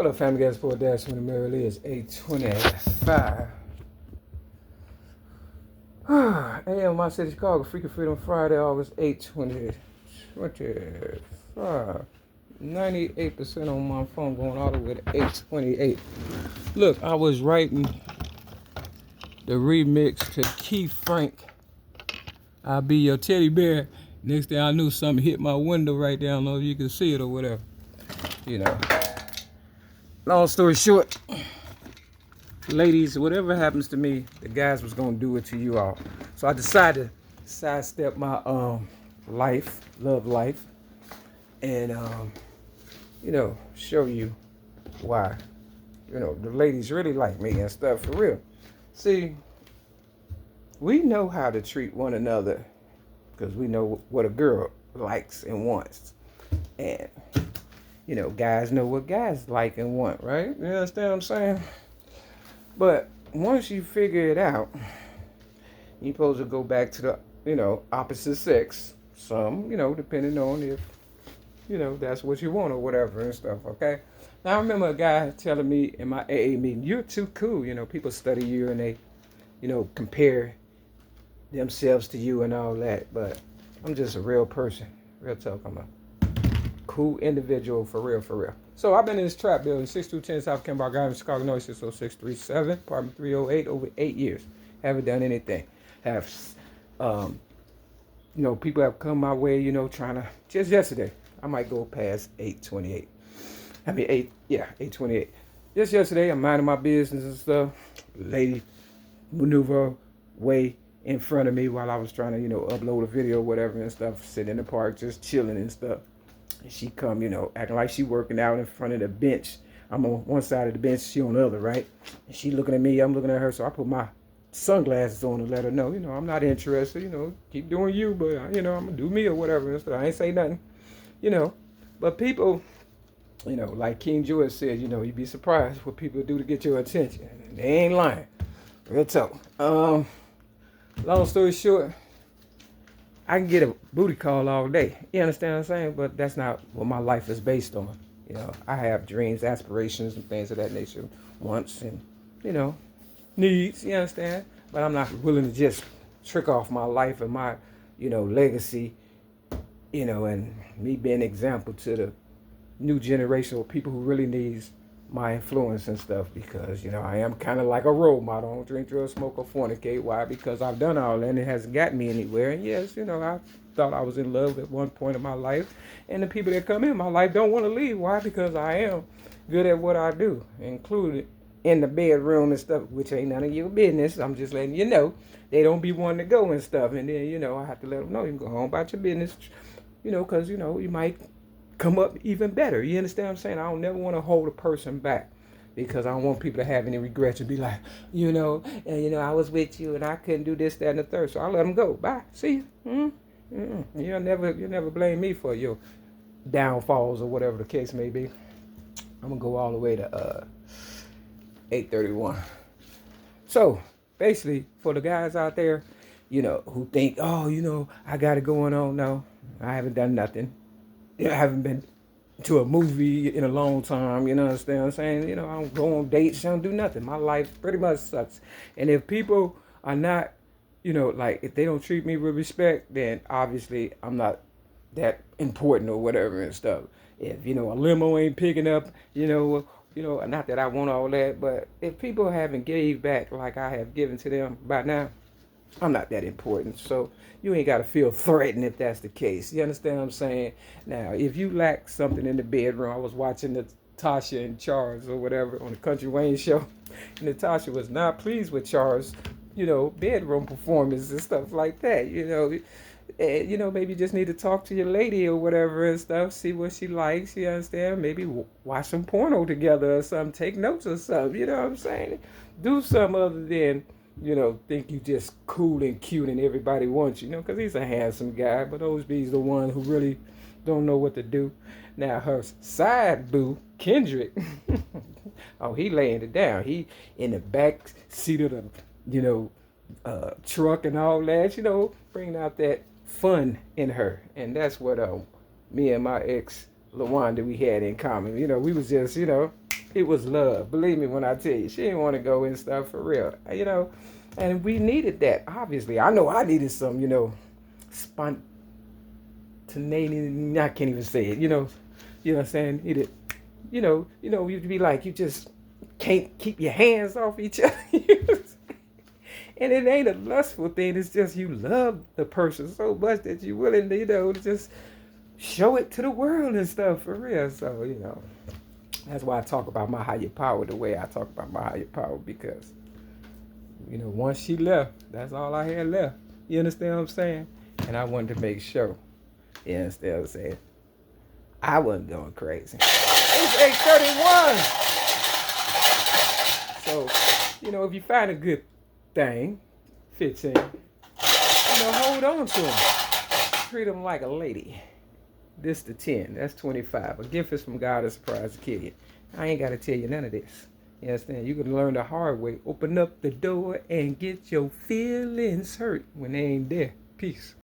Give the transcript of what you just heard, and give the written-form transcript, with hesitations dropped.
What up, family guys? For Dash when the mirror is 8:25 a.m. my city, Chicago. Freaking Freedom Friday, August 8th, 2025. 98% on my phone, going all the way to 8:28. Look, I was writing the remix to Keith Frank, I'll Be Your Teddy Bear. Next thing I knew, something hit my window right there. I don't know if you can see it or whatever. You know. Long story short, ladies, whatever happens to me, the guys was gonna do it to you all. So I decided to sidestep my love life, and show you why. The ladies really like me and stuff for real. See, we know how to treat one another because we know what a girl likes and wants, and guys know what guys like and want, right? You understand what I'm saying? But once you figure it out, you're supposed to go back to the, opposite sex. Some, depending on if, that's what you want or whatever and stuff, okay? Now, I remember a guy telling me in my AA meeting, you're too cool. People study you and they, compare themselves to you and all that. But I'm just a real person. Real talk, I'm a cool individual for real, for real. So I've been in this trap building, 6210 South Kembar Drive in Chicago, Illinois, 60637, apartment 308, over 8 years. Haven't done anything. Have, people have come my way, trying to, just yesterday, I might go past 828. 828. Just yesterday, I'm minding my business and stuff. Lady maneuver way in front of me while I was trying to, upload a video or whatever and stuff, sitting in the park, just chilling and stuff. And she come, acting like she working out in front of the bench. I'm on one side of the bench, she on the other, right? And she looking at me, I'm looking at her, so I put my sunglasses on to let her know, I'm not interested, keep doing you, but, I'm going to do me or whatever and stuff. I ain't say nothing, But people, like King George said, you'd be surprised what people do to get your attention. They ain't lying. Real talk. Long story short, I can get a booty call all day. You understand what I'm saying? But that's not what my life is based on. I have dreams, aspirations, and things of that nature, wants and, needs. You understand? But I'm not willing to just trick off my life and my, legacy, and me being an example to the new generation of people who really needs my influence and stuff, because I am kind of like a role model. I don't drink, drugs, smoke, or fornicate. Why? Because I've done all that and it hasn't gotten me anywhere. And yes, I thought I was in love at one point in my life, and the people that come in my life don't want to leave. Why? Because I am good at what I do, included in the bedroom and stuff, which ain't none of your business. I'm just letting you know. They don't be wanting to go and stuff, and then I have to let them know you can go home about your business, because you might come up even better. You understand what I'm saying? I don't never want to hold a person back, because I don't want people to have any regrets and be like, I was with you and I couldn't do this, that, and the third. So I let them go. Bye. See you. You'll never blame me for your downfalls or whatever the case may be. I'm gonna go all the way to 8:31. So basically, for the guys out there, who think, I got it going on. No, I haven't done nothing. I haven't been to a movie in a long time, understand what I'm saying? I don't go on dates, I don't do nothing. My life pretty much sucks. And if people are not, if they don't treat me with respect, then obviously I'm not that important or whatever and stuff. If, a limo ain't picking up, not that I want all that, but if people haven't gave back like I have given to them by now, I'm not that important. So you ain't got to feel threatened if that's the case. You understand what I'm saying? Now, if you lack something in the bedroom, I was watching the Tasha and Charles or whatever on the Country Wayne show, and Natasha was not pleased with Charles, bedroom performance and stuff like that. Maybe you just need to talk to your lady or whatever and stuff, see what she likes. You understand? Maybe watch some porno together or something, take notes or something. You know what I'm saying? Do something other than think you just cool and cute and everybody wants you, because he's a handsome guy, but Osby's the one who really don't know what to do. Now, her side boo, Kendrick, he laying it down. He in the back seat of the, truck and all that, bringing out that fun in her. And that's what me and my ex, LaWanda, we had in common. We was just, It was love. Believe me when I tell you, she didn't want to go and stuff for real. And we needed that. Obviously, I know I needed some, spontaneity. I can't even say it. You know what I'm saying? Needed, you'd be like you just can't keep your hands off each other. And it ain't a lustful thing. It's just you love the person so much that you're willing to, to just show it to the world and stuff for real. So, that's why I talk about my higher power the way I talk about my higher power because, once she left, that's all I had left. You understand what I'm saying? And I wanted to make sure, you understand what I'm saying? I wasn't going crazy. It's 8:31. So, if you find a good thing, 15, hold on to them. Treat them like a lady. This the 10. That's 25. A gift is from God, a surprise to kill you. I ain't got to tell you none of this. You understand? You can learn the hard way. Open up the door and get your feelings hurt when they ain't there. Peace.